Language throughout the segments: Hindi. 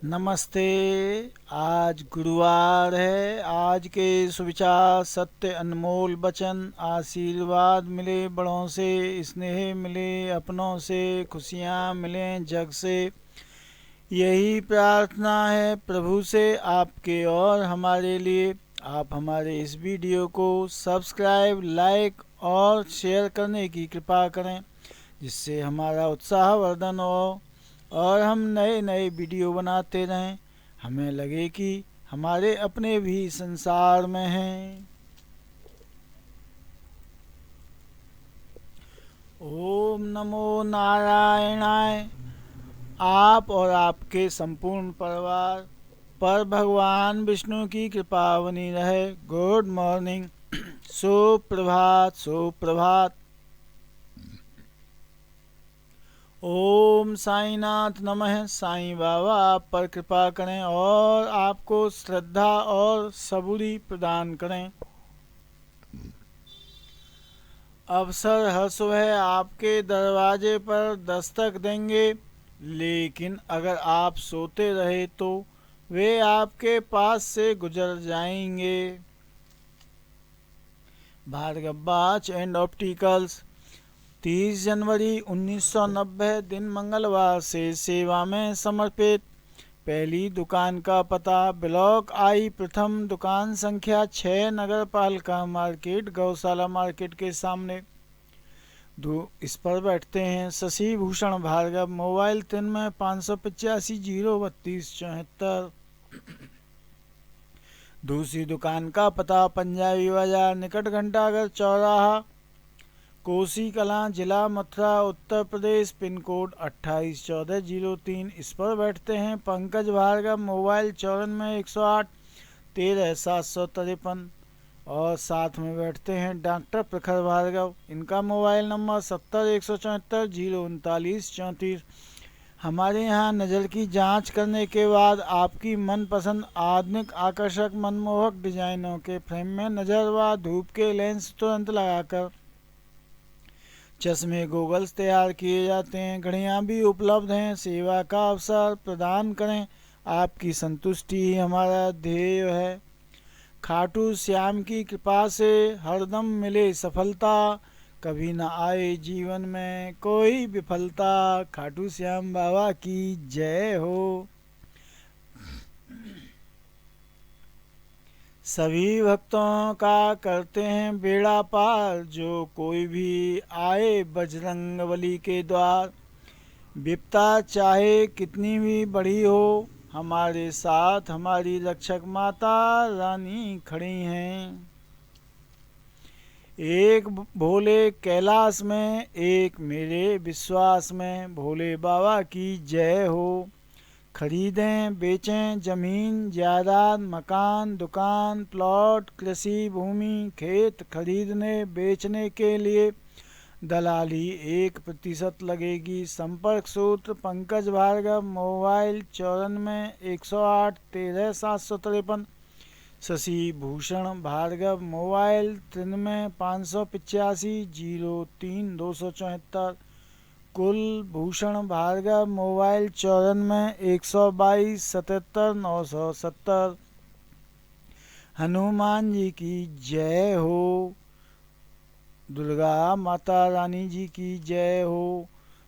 नमस्ते। आज गुरुवार है। आज के सुविचार, सत्य, अनमोल वचन, आशीर्वाद मिले बड़ों से, स्नेह मिले अपनों से, खुशियाँ मिलें जग से, यही प्रार्थना है प्रभु से आपके और हमारे लिए। आप हमारे इस वीडियो को सब्सक्राइब, लाइक और शेयर करने की कृपा करें, जिससे हमारा उत्साहवर्धन हो और हम नए नए वीडियो बनाते रहें। हमें लगे कि हमारे अपने भी संसार में हैं। ओम नमो नारायणाय। आप और आपके संपूर्ण परिवार पर भगवान विष्णु की कृपा बनी रहे। गुड मॉर्निंग, सुप्रभात सुप्रभात। ओम साईनाथ नमः। साईं बाबा आप पर कृपा करें और आपको श्रद्धा और सबूरी प्रदान करें। अवसर हर सुबह आपके दरवाजे पर दस्तक देंगे, लेकिन अगर आप सोते रहे तो वे आपके पास से गुजर जाएंगे। भार्गव बाच एंड ऑप्टिकल्स, 30 जनवरी 1990 दिन मंगलवार से सेवा में समर्पित। पहली दुकान का पता ब्लॉक आई, प्रथम दुकान संख्या 6, नगर पालिका मार्केट, गौशाला मार्केट के सामने। इस पर बैठते हैं शशि भूषण भार्गव। मोबाइल 9358503274। दूसरी दुकान का पता पंजाबी बाजार निकट घंटाघर चौराहा, कोसी कलां, जिला मथुरा, उत्तर प्रदेश, पिन कोड 281403। इस पर बैठते हैं पंकज भार्गव। मोबाइल 94 108 13 753। और साथ में बैठते हैं डॉक्टर प्रखर भार्गव। इनका मोबाइल नंबर 70 174 039 34। हमारे यहाँ नज़र की जांच करने के बाद आपकी मनपसंद आधुनिक आकर्षक मनमोहक डिजाइनों के फ्रेम में नज़र व धूप के लेंस तुरंत लगाकर चश्मे गोगल्स तैयार किए जाते हैं। घड़ियाँ भी उपलब्ध हैं। सेवा का अवसर प्रदान करें, आपकी संतुष्टि ही हमारा ध्येय है। खाटू श्याम की कृपा से हरदम मिले सफलता, कभी न आए जीवन में कोई विफलता। खाटू श्याम बाबा की जय हो। सभी भक्तों का करते हैं बेड़ा पार, जो कोई भी आए बजरंगबली के द्वार। विपदा चाहे कितनी भी बड़ी हो, हमारे साथ हमारी रक्षक माता रानी खड़ी हैं। एक भोले कैलाश में, एक मेरे विश्वास में, भोले बाबा की जय हो। खरीदें बेचें जमीन जायदाद, मकान, दुकान, प्लॉट, कृषि भूमि, खेत खरीदने बेचने के लिए दलाली 1% लगेगी। संपर्क सूत्र Pankaj Bhargava. Mobile 94 108 13 753। Shashi Bhushan Bhargava. Mobile 93 585 03 274। Kulbhushan Bhargava. Mobile 94 122 77 970। Hanuman ji की जय हो। दुर्गा माता रानी जी की जय हो।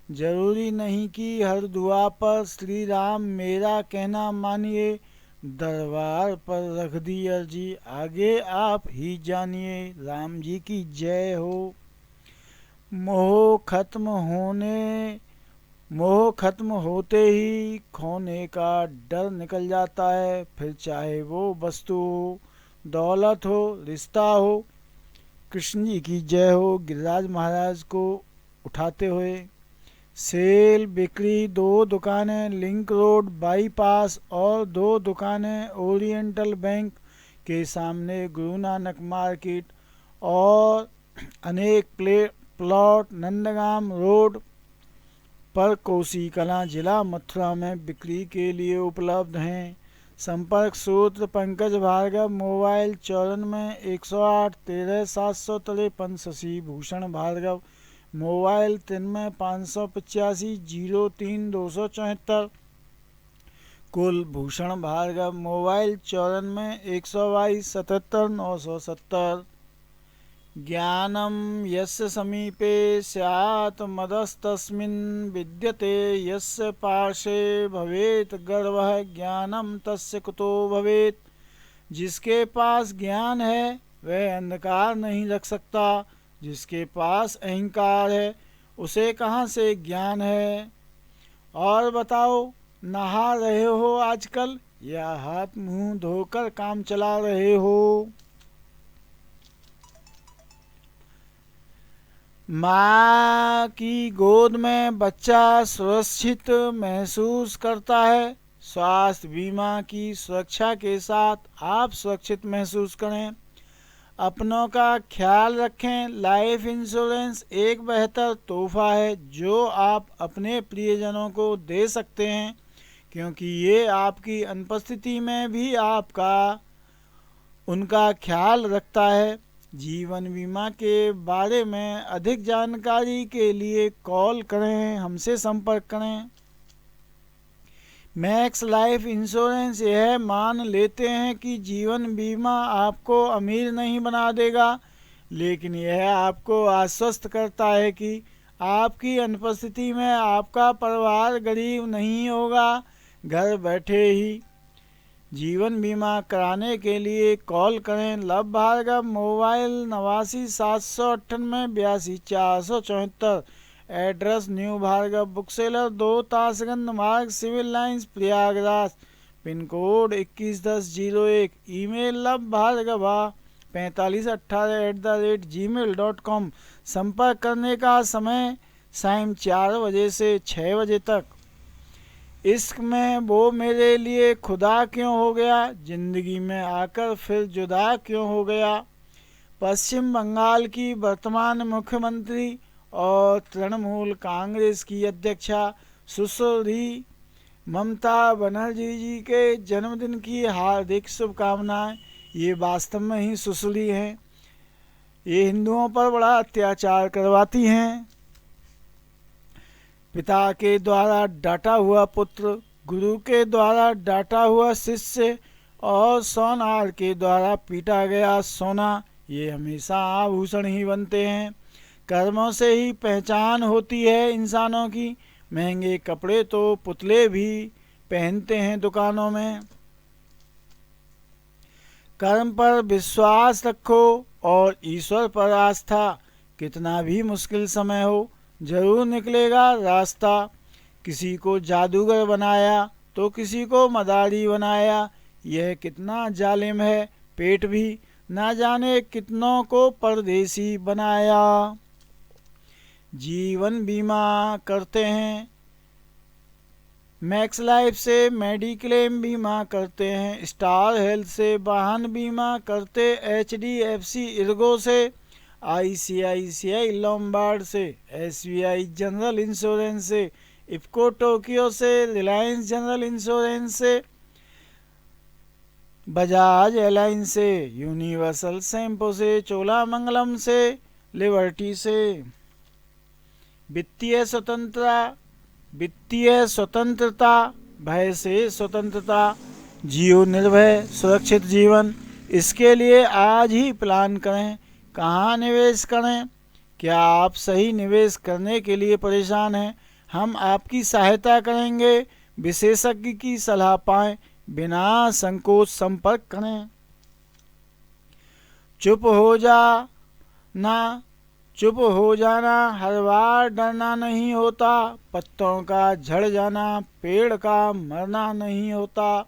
जरूरी नहीं कि हर दुआ पर श्री राम मेरा कहना मानिए, दरबार पर रख दी अर्जी, आगे आप ही जानिए। राम जी की जय हो। मोह खत्म होते ही खोने का डर निकल जाता है, फिर चाहे वो वस्तु हो, दौलत हो, रिश्ता हो। कृष्ण जी की जय हो। गिरिराज महाराज को उठाते हुए सेल बिक्री 2 दुकानें लिंक रोड बाईपास और 2 दुकानें ओरिएंटल बैंक के सामने गुरु नानक मार्केट और अनेक प्लॉट नंदगाम रोड पर कोसी कलां जिला मथुरा में बिक्री के लिए उपलब्ध हैं। संपर्क सूत्र Pankaj Bhargava. Mobile 94 108 13 753। Shashi Bhushan Bhargava. Mobile 93 585 03 274। Kulbhushan Bhargava, mobile 94 122 77 970। ज्ञानं यस्य समीपे स्यात् मदस्तस्मिन् विद्यते यस्य पार्श्वे भवेत् गर्वः ज्ञानं तस्य कुतो भवेत्। जिसके पास ज्ञान है वह अंधकार नहीं रख सकता, जिसके पास अहंकार है उसे कहाँ से ज्ञान है। और बताओ, नहा रहे हो आजकल या हाथ मुंह धोकर काम चला रहे हो। माँ की गोद में बच्चा सुरक्षित महसूस करता है। स्वास्थ्य बीमा की सुरक्षा के साथ आप सुरक्षित महसूस करें। अपनों का ख्याल रखें। लाइफ इंश्योरेंस एक बेहतर तोहफा है जो आप अपने प्रियजनों को दे सकते हैं, क्योंकि ये आपकी अनुपस्थिति में भी उनका ख्याल रखता है। जीवन बीमा के बारे में अधिक जानकारी के लिए कॉल करें, हमसे संपर्क करें। मैक्स लाइफ इंश्योरेंस यह मान लेते हैं कि जीवन बीमा आपको अमीर नहीं बना देगा, लेकिन यह आपको आश्वस्त करता है कि आपकी अनुपस्थिति में आपका परिवार गरीब नहीं होगा। घर बैठे ही जीवन बीमा कराने के लिए कॉल करें। Luv Bhargava, mobile 89 798 82 474। Address new Bhargava book seller, 2 Tashganj Marg, civil lines, Prayagraj. Pin code 211001। Email loveBhargava4518@gmail.com। संपर्क करने का समय शाम 4 बजे से 6 बजे तक। इश्क में वो मेरे लिए खुदा क्यों हो गया, जिंदगी में आकर फिर जुदा क्यों हो गया। पश्चिम बंगाल की वर्तमान मुख्यमंत्री और तृणमूल कांग्रेस की अध्यक्षा सुश्री ममता बनर्जी जी के जन्मदिन की हार्दिक शुभकामनाएं। ये वास्तव में ही सुश्री हैं। ये हिंदुओं पर बड़ा अत्याचार करवाती हैं। पिता के द्वारा डांटा हुआ पुत्र, गुरु के द्वारा डांटा हुआ शिष्य और सोनार के द्वारा पीटा गया सोना, ये हमेशा आभूषण ही बनते हैं। कर्मों से ही पहचान होती है इंसानों की। महंगे कपड़े तो पुतले भी पहनते हैं दुकानों में। कर्म पर विश्वास रखो और ईश्वर पर आस्था। कितना भी मुश्किल समय हो, जरूर निकलेगा रास्ता। किसी को जादूगर बनाया तो किसी को मदारी बनाया, यह कितना जालिम है। पेट भी ना जाने कितनों को परदेसी बनाया। जीवन बीमा करते हैं, मैक्स लाइफ से मेडिक्लेम बीमा करते हैं, स्टार हेल्थ से वाहन बीमा करते, HDFC इर्गो से, ICICI लोम्बार्ड से, SBI जनरल इंश्योरेंस से, इफ्को टोक्यो से, रिलायंस जनरल इंश्योरेंस से, बजाज एयरलाइंस से, यूनिवर्सल सैम्पो से, चोलामंगलम से, लिबर्टी से। वित्तीय स्वतंत्रता, भय से स्वतंत्रता, जियो निर्भय सुरक्षित जीवन। इसके लिए आज ही प्लान करें। कहाँ निवेश करें? क्या आप सही निवेश करने के लिए परेशान हैं? हम आपकी सहायता करेंगे। विशेषज्ञ की सलाह पाएं, बिना संकोच संपर्क करें। चुप हो जाना हर बार डरना नहीं होता। पत्तों का झड़ जाना पेड़ का मरना नहीं होता।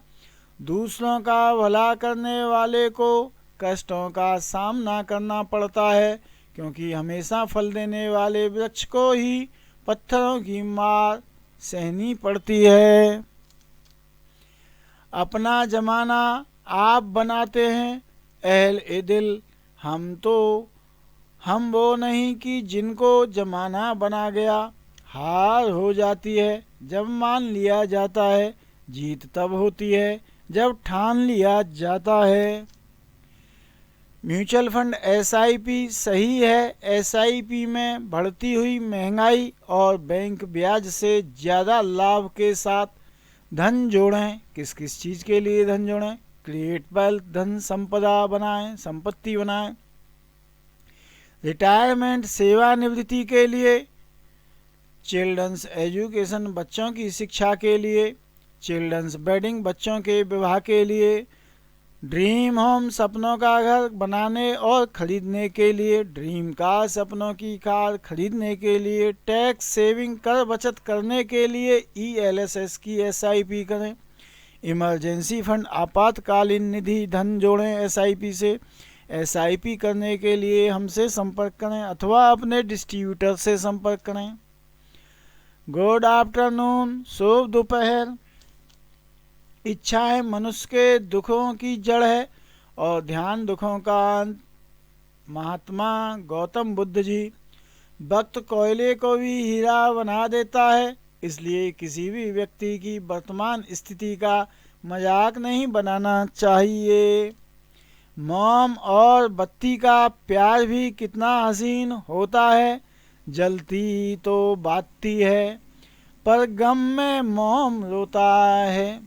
दूसरों का भला करने वाले को कष्टों का सामना करना पड़ता है, क्योंकि हमेशा फल देने वाले वृक्ष को ही पत्थरों की मार सहनी पड़ती है। अपना जमाना आप बनाते हैं अहल दिल। हम वो नहीं कि जिनको जमाना बना गया। हार हो जाती है जब मान लिया जाता है, जीत तब होती है जब ठान लिया जाता है। म्यूचुअल फंड SIP सही है। SIP में बढ़ती हुई महंगाई और बैंक ब्याज से ज़्यादा लाभ के साथ धन जोड़ें, किस किस चीज़ के लिए धन जोड़ें? क्रिएट वेल्थ, धन संपदा बनाएं, संपत्ति बनाएं। रिटायरमेंट, सेवानिवृत्ति के लिए। चिल्ड्रंस एजुकेशन, बच्चों की शिक्षा के लिए। चिल्ड्रंस बेडिंग, बच्चों के विवाह के लिए। ड्रीम होम, सपनों का घर बनाने और खरीदने के लिए। ड्रीम कार, सपनों की कार खरीदने के लिए। टैक्स सेविंग, कर बचत करने के लिए ELSS की SIP करें। इमरजेंसी फंड, आपातकालीन निधि, धन जोड़ें SIP से। SIP करने के लिए हमसे संपर्क करें अथवा अपने डिस्ट्रीब्यूटर से संपर्क करें। गुड आफ्टरनून, शुभ दोपहर। इच्छाएं मनुष्य के दुखों की जड़ है और ध्यान दुखों का अंत। महात्मा गौतम बुद्ध जी। वक्त कोयले को भी हीरा बना देता है, इसलिए किसी भी व्यक्ति की वर्तमान स्थिति का मजाक नहीं बनाना चाहिए। मोम और बत्ती का प्यार भी कितना हसीन होता है, जलती तो बाती है पर गम में मोम रोता है।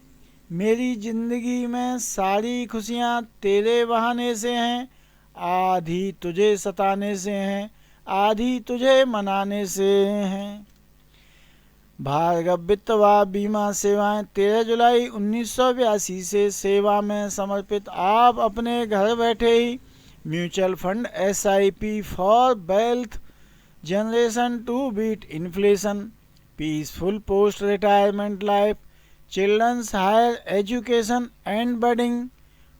मेरी जिंदगी में सारी खुशियाँ तेरे बहाने से हैं, आधी तुझे सताने से हैं, आधी तुझे मनाने से हैं। भार्गव वित्त व बीमा सेवाएं 13 जुलाई 1982 से सेवा में समर्पित। आप अपने घर बैठे ही mutual fund SIP for wealth generation to beat inflation, peaceful post retirement life, children's higher education and wedding,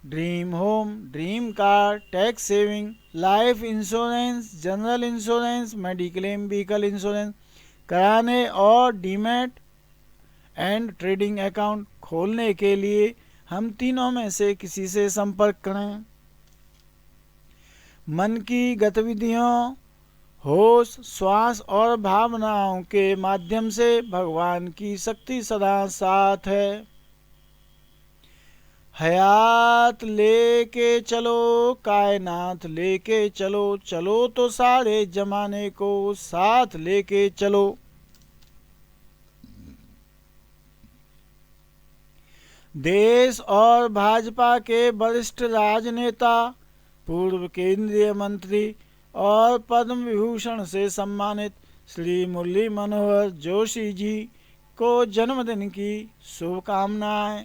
dream home, dream car, tax saving, life insurance, general insurance, mediclaim vehicle insurance कराने और डीमैट एंड ट्रेडिंग अकाउंट खोलने के लिए हम तीनों में से किसी से संपर्क करें। मन की गतिविधियों, होश, श्वास और भावनाओं के माध्यम से भगवान की शक्ति सदा साथ है। हयात लेके चलो, कायनात लेके चलो, चलो तो सारे जमाने को साथ लेके चलो। देश और भाजपा के वरिष्ठ राजनेता, पूर्व केंद्रीय मंत्री और पद्म विभूषण से सम्मानित श्री मुरली मनोहर जोशी जी को जन्मदिन की शुभकामनाएं।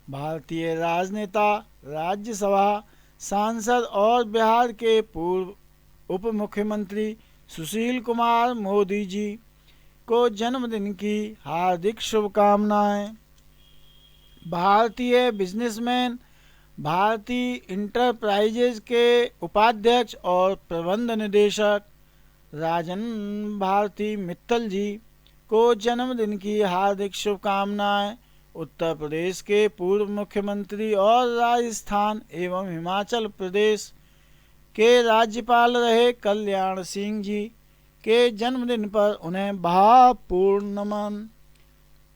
भारतीय राजनेता, राज्यसभा सांसद और बिहार के पूर्व उप मुख्यमंत्री सुशील कुमार मोदी जी को जन्मदिन की हार्दिक शुभकामनाएं। भारतीय बिजनेसमैन, भारतीय इंटरप्राइजेज के उपाध्यक्ष और प्रबंध निदेशक राजन भारती मित्तल जी को जन्मदिन की हार्दिक शुभकामनाएं। उत्तर प्रदेश के पूर्व मुख्यमंत्री और राजस्थान एवं हिमाचल प्रदेश के राज्यपाल रहे कल्याण सिंह जी के जन्मदिन पर उन्हें भावपूर्ण नमन।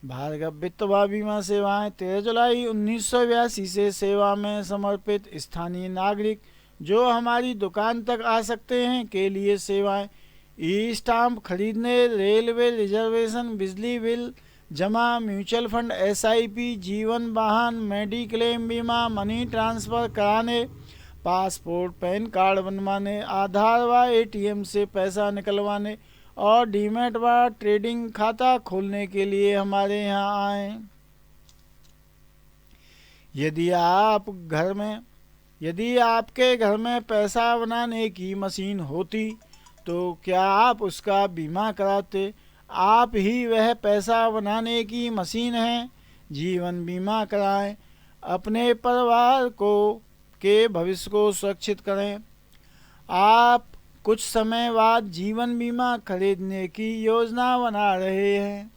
भार्गव वित्त व बीमा सेवाएं 13 जुलाई 1982 से सेवा में समर्पित। स्थानीय नागरिक जो हमारी दुकान तक आ सकते हैं के लिए सेवाएं। ई स्टाम्प खरीदने, रेलवे रिजर्वेशन, बिजली बिल जमा, म्यूचुअल फंड SIP, जीवन वाहन, मेडिक्लेम बीमा, मनी ट्रांसफ़र कराने, पासपोर्ट पैन कार्ड बनवाने, आधार व ATM से पैसा निकलवाने और डीमैट व ट्रेडिंग खाता खोलने के लिए हमारे यहाँ आएँ। यदि आपके घर में पैसा बनाने की मशीन होती तो क्या आप उसका बीमा कराते? आप ही वह पैसा बनाने की मशीन हैं। जीवन बीमा कराएं, अपने परिवार के भविष्य को सुरक्षित करें। आप कुछ समय बाद जीवन बीमा खरीदने की योजना बना रहे हैं,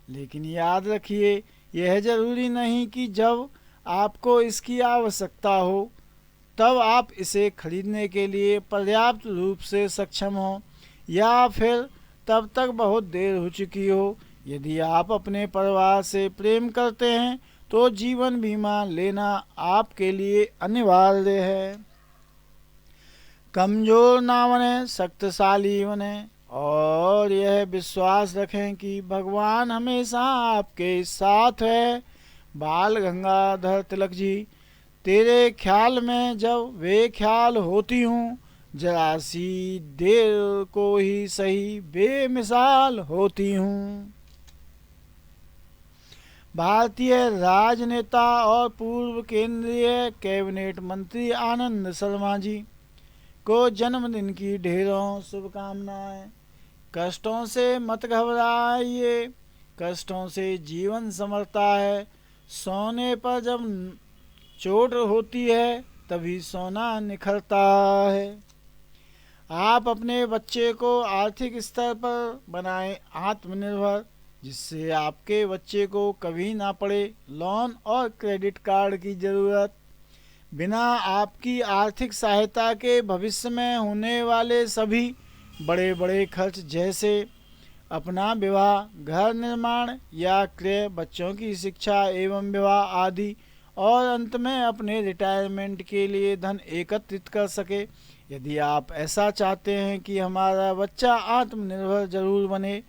लेकिन याद रखिए यह जरूरी नहीं कि जब आपको इसकी आवश्यकता हो तब आप इसे खरीदने के लिए पर्याप्त रूप से सक्षम हो या फिर तब तक बहुत देर हो चुकी हो। यदि आप अपने परिवार से प्रेम करते हैं तो जीवन बीमा लेना आपके लिए अनिवार्य है। कमज़ोर ना बने, शक्तिशाली बने और यह विश्वास रखें कि भगवान हमेशा आपके साथ है। बाल गंगाधर तिलक जी। तेरे ख्याल में जब वे ख्याल होती हूँ, जरा सी देर को ही सही बेमिसाल होती हूँ। भारतीय राजनेता और पूर्व केंद्रीय कैबिनेट मंत्री आनंद शर्मा जी को जन्मदिन की ढेरों शुभकामनाएं। कष्टों से मत घबराइए, कष्टों से जीवन संवरता है। सोने पर जब चोट होती है तभी सोना निखरता है। आप अपने बच्चे को आर्थिक स्तर पर बनाएं आत्मनिर्भर, जिससे आपके बच्चे को कभी ना पड़े लोन और क्रेडिट कार्ड की ज़रूरत। बिना आपकी आर्थिक सहायता के भविष्य में होने वाले सभी बड़े बड़े खर्च, जैसे अपना विवाह, घर निर्माण या क्रय, बच्चों की शिक्षा एवं विवाह आदि, और अंत में अपने रिटायरमेंट के लिए धन एकत्रित कर सके। यदि आप ऐसा चाहते हैं कि हमारा बच्चा आत्मनिर्भर जरूर बने,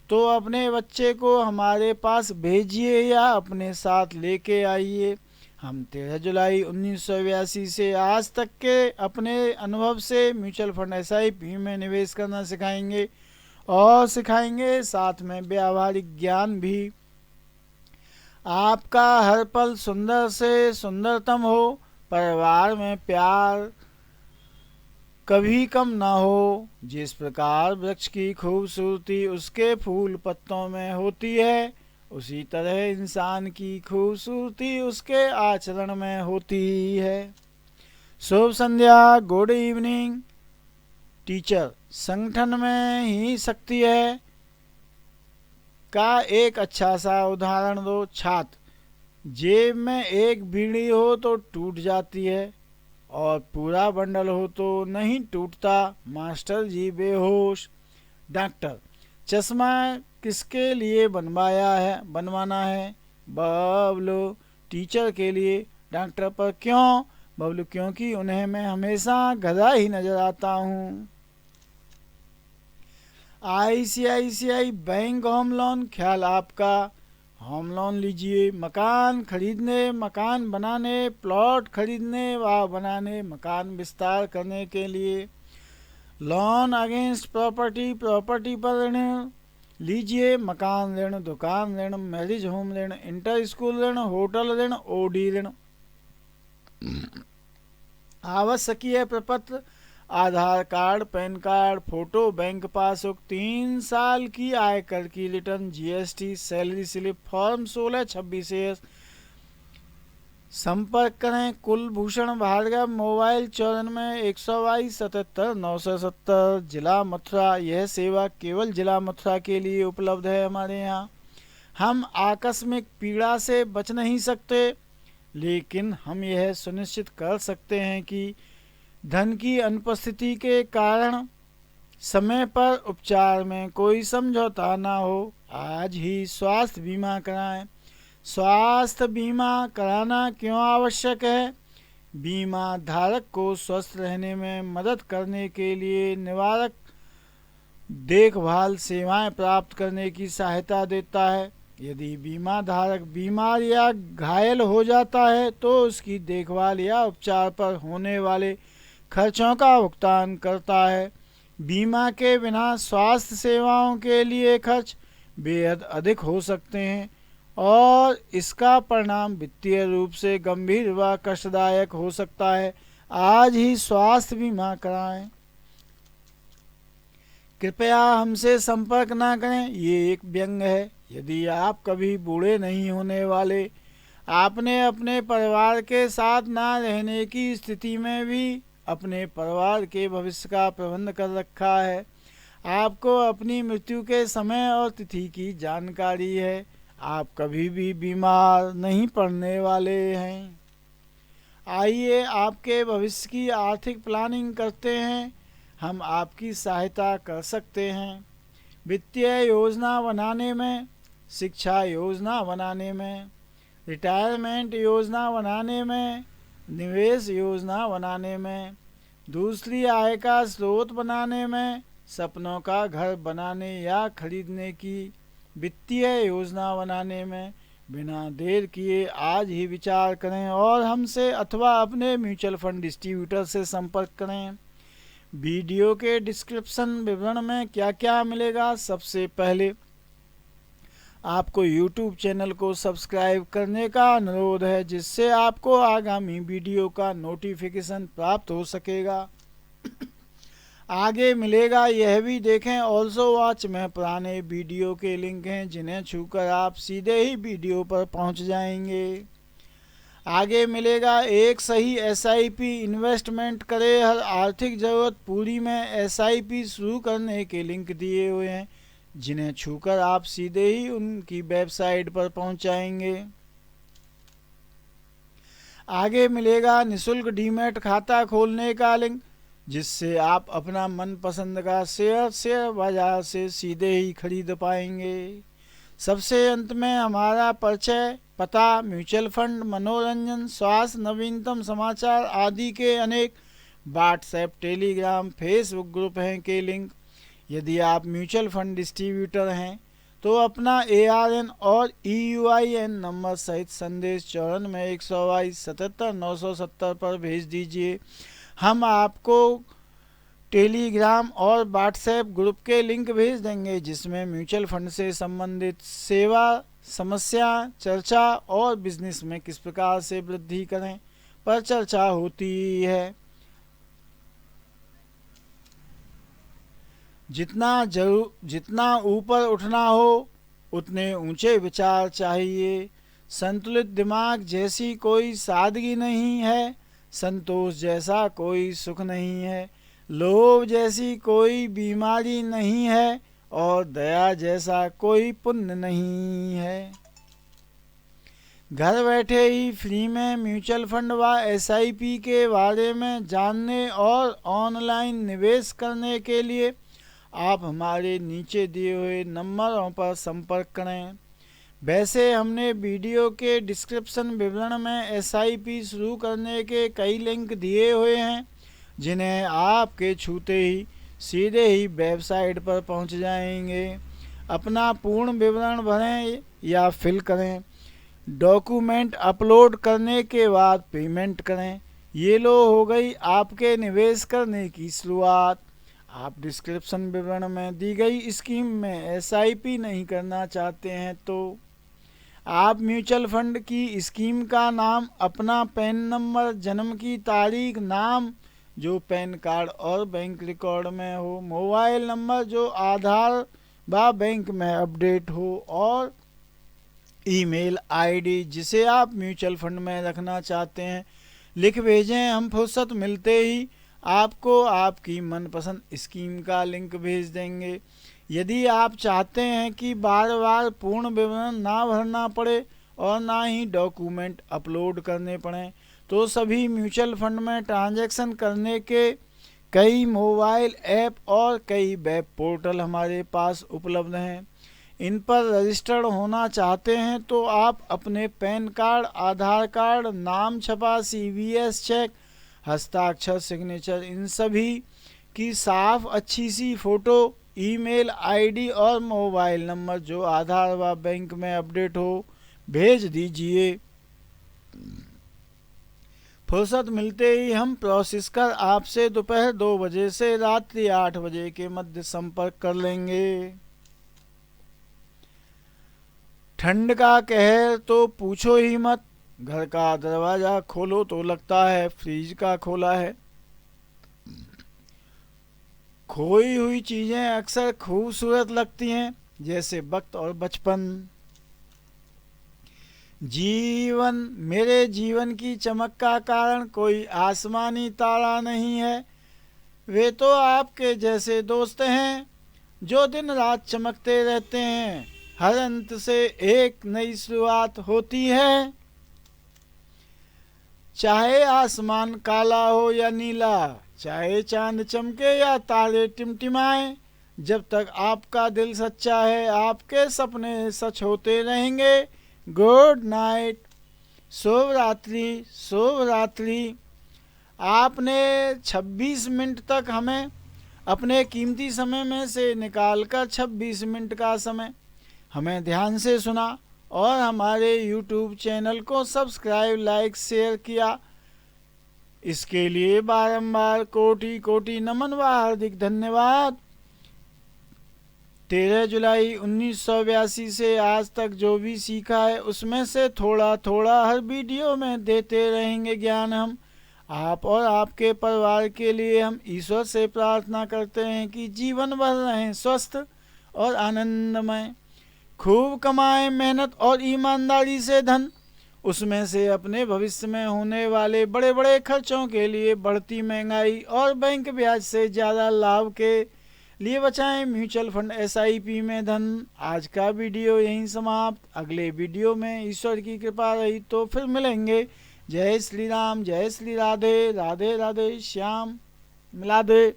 तो अपने बच्चे को हमारे पास भेजिए या अपने साथ लेके आइए। हम 13 जुलाई 1982 से आज तक के अपने अनुभव से म्यूचुअल फंड SIP में निवेश करना सिखाएंगे और सिखाएंगे, साथ में व्यावहारिक ज्ञान भी। आपका हर पल सुंदर से सुंदरतम हो, परिवार में प्यार कभी कम ना हो। जिस प्रकार वृक्ष की खूबसूरती उसके फूल पत्तों में होती है, उसी तरह इंसान की खूबसूरती उसके आचरण में होती है। शुभ संध्या, गुड इवनिंग। टीचर, संगठन में ही शक्ति है का एक अच्छा सा उदाहरण दो। छात्र, जेब में एक बीड़ी हो तो टूट जाती है और पूरा बंडल हो तो नहीं टूटता। मास्टर जी बेहोश। डॉक्टर, चश्मा किसके लिए बनवाना है? बबलू, टीचर के लिए। डॉक्टर, पर क्यों? बबलू, क्योंकि उन्हें मैं हमेशा गधा ही नजर आता हूँ। ICICI बैंक होम लोन, ख्याल आपका। होम लोन लीजिए मकान खरीदने, मकान बनाने, प्लॉट खरीदने व बनाने, मकान विस्तार करने के लिए। लोन अगेंस्ट प्रॉपर्टी, प्रॉपर्टी पर ऋण लीजिए, मकान ऋण, दुकान ऋण, मैरिज होम ऋण, इंटर स्कूल ऋण, होटल ऋण, OD ऋण। आवश्यकीय प्रपत्र, Aadhaar card, PAN card, photo, bank passbook, 3 साल की आयकर की return, GST, salary slip, form 1626। संपर्क करें कुलभूषण भार्गव, मोबाइल 94 122 77 970, जिला मथुरा। यह सेवा केवल जिला मथुरा के लिए उपलब्ध है हमारे यहाँ। हम आकस्मिक पीड़ा से बच नहीं सकते, लेकिन हम यह सुनिश्चित कर सकते हैं कि धन की अनुपस्थिति के कारण समय पर उपचार में कोई समझौता ना हो। आज ही स्वास्थ्य बीमा कराएं। स्वास्थ्य बीमा कराना क्यों आवश्यक है? बीमा धारक को स्वस्थ रहने में मदद करने के लिए निवारक देखभाल सेवाएं प्राप्त करने की सहायता देता है। यदि बीमा धारक बीमार या घायल हो जाता है तो उसकी देखभाल या उपचार पर होने वाले खर्चों का भुगतान करता है। बीमा के बिना स्वास्थ्य सेवाओं के लिए खर्च बेहद अधिक हो सकते हैं और इसका परिणाम वित्तीय रूप से गंभीर व कष्टदायक हो सकता है। आज ही स्वास्थ्य बीमा कराएं। कृपया हमसे संपर्क ना करें, ये एक व्यंग है। यदि आप कभी बूढ़े नहीं होने वाले, आपने अपने परिवार के साथ ना रहने की स्थिति में भी अपने परिवार के भविष्य का प्रबंध कर रखा है, आपको अपनी मृत्यु के समय और तिथि की जानकारी है, आप कभी भी बीमार नहीं पड़ने वाले हैं। आइए आपके भविष्य की आर्थिक प्लानिंग करते हैं, हम आपकी सहायता कर सकते हैं। वित्तीय योजना बनाने में, शिक्षा योजना बनाने में, रिटायरमेंट योजना बनाने में, निवेश योजना बनाने में, दूसरी आय का स्रोत बनाने में, सपनों का घर बनाने या खरीदने की वित्तीय योजना बनाने में, बिना देर किए आज ही विचार करें और हमसे अथवा अपने म्यूचुअल फंड डिस्ट्रीब्यूटर से संपर्क करें। वीडियो के डिस्क्रिप्शन विवरण में क्या क्या मिलेगा। सबसे पहले आपको YouTube चैनल को सब्सक्राइब करने का अनुरोध है, जिससे आपको आगामी वीडियो का नोटिफिकेशन प्राप्त हो सकेगा। आगे मिलेगा यह भी देखें ऑल्सो वॉच में पुराने वीडियो के लिंक हैं, जिन्हें छूकर आप सीधे ही वीडियो पर पहुंच जाएंगे। आगे मिलेगा एक सही SIP इन्वेस्टमेंट करे हर आर्थिक ज़रूरत पूरी में SIP शुरू करने के लिंक दिए हुए हैं, जिन्हें छूकर आप सीधे ही उनकी वेबसाइट पर पहुंच जाएंगे। आगे मिलेगा निःशुल्क डीमैट खाता खोलने का लिंक, जिससे आप अपना मनपसंद का शेयर बाजार से सीधे ही खरीद पाएंगे। सबसे अंत में हमारा परिचय, पता, म्यूचुअल फंड, मनोरंजन, स्वास्थ्य, नवीनतम समाचार आदि के अनेक व्हाट्सएप, टेलीग्राम, फेसबुक ग्रुप हैं के लिंक। यदि आप म्यूचुअल फंड डिस्ट्रीब्यूटर हैं तो अपना ARN और EUIN नंबर सहित संदेश 94 122 77 970 पर भेज दीजिए। हम आपको टेलीग्राम और व्हाट्सएप ग्रुप के लिंक भेज देंगे, जिसमें म्यूचुअल फंड से संबंधित सेवा, समस्या, चर्चा और बिजनेस में किस प्रकार से वृद्धि करें पर चर्चा होती है। जितना ऊपर उठना हो उतने ऊंचे विचार चाहिए। संतुलित दिमाग जैसी कोई सादगी नहीं है, संतोष जैसा कोई सुख नहीं है, लोभ जैसी कोई बीमारी नहीं है और दया जैसा कोई पुण्य नहीं है। घर बैठे ही फ्री में म्यूचुअल फंड व SIP के बारे में जानने और ऑनलाइन निवेश करने के लिए आप हमारे नीचे दिए हुए नंबरों पर संपर्क करें। वैसे हमने वीडियो के डिस्क्रिप्शन विवरण में SIP शुरू करने के कई लिंक दिए हुए हैं, जिन्हें आपके छूते ही सीधे ही वेबसाइट पर पहुंच जाएंगे। अपना पूर्ण विवरण भरें या फिल करें, डॉक्यूमेंट अपलोड करने के बाद पेमेंट करें। ये लो हो गई आपके निवेश करने की शुरुआत। आप डिस्क्रिप्शन विवरण में दी गई स्कीम में SIP नहीं करना चाहते हैं तो आप म्यूचुअल फंड की स्कीम का नाम, अपना पैन नंबर, जन्म की तारीख, नाम जो पैन कार्ड और बैंक रिकॉर्ड में हो, मोबाइल नंबर जो आधार व बैंक में अपडेट हो और ईमेल ID जिसे आप म्यूचुअल फंड में रखना चाहते हैं लिख भेजें। हम फुर्सत मिलते ही आपको आपकी मनपसंद स्कीम का लिंक भेज देंगे। यदि आप चाहते हैं कि बार बार पूर्ण विवरण ना भरना पड़े और ना ही डॉक्यूमेंट अपलोड करने पड़ें, तो सभी म्यूचुअल फंड में ट्रांजैक्शन करने के कई मोबाइल ऐप और कई वेब पोर्टल हमारे पास उपलब्ध हैं। इन पर रजिस्टर्ड होना चाहते हैं तो आप अपने पैन कार्ड, आधार कार्ड, नाम छपा, CVS चेक, हस्ताक्षर, सिग्नेचर, इन सभी की साफ अच्छी सी फोटो, ईमेल ID और मोबाइल नंबर जो आधार व बैंक में अपडेट हो भेज दीजिए। फुर्सत मिलते ही हम प्रोसेस कर आपसे दोपहर 2 बजे से रात्रि 8 बजे के मध्य संपर्क कर लेंगे। ठंड का कहर तो पूछो ही मत, घर का दरवाजा खोलो तो लगता है फ्रिज का खोला है। खोई हुई चीजें अक्सर खूबसूरत लगती हैं, जैसे वक्त और बचपन। मेरे जीवन की चमक का कारण कोई आसमानी तारा नहीं है, वे तो आपके जैसे दोस्त हैं जो दिन रात चमकते रहते हैं। हर अंत से एक नई शुरुआत होती है। चाहे आसमान काला हो या नीला, चाहे चांद चमके या तारे टिमटिमाए, जब तक आपका दिल सच्चा है आपके सपने सच होते रहेंगे। गुड नाइट, शुभ रात्रि, शुभ रात्रि। आपने 26 मिनट तक हमें अपने कीमती समय में से निकालकर 26 मिनट का समय हमें ध्यान से सुना और हमारे YouTube चैनल को सब्सक्राइब, लाइक, शेयर किया। इसके लिए बारंबार कोटि कोटि नमन व हार्दिक धन्यवाद। 13 जुलाई 1982 से आज तक जो भी सीखा है उसमें से थोड़ा थोड़ा हर वीडियो में देते रहेंगे ज्ञान हम। आप और आपके परिवार के लिए हम ईश्वर से प्रार्थना करते हैं कि जीवन भर रहें स्वस्थ और आनंदमय, खूब कमाएं मेहनत और ईमानदारी से धन, उसमें से अपने भविष्य में होने वाले बड़े बड़े खर्चों के लिए, बढ़ती महंगाई और बैंक ब्याज से ज़्यादा लाभ के लिए बचाएं म्यूचुअल फंड SIP में धन। आज का वीडियो यहीं समाप्त। अगले वीडियो में ईश्वर की कृपा रही तो फिर मिलेंगे। जय श्री राम, जय श्री राधे, राधे राधे, श्याम मिला दे।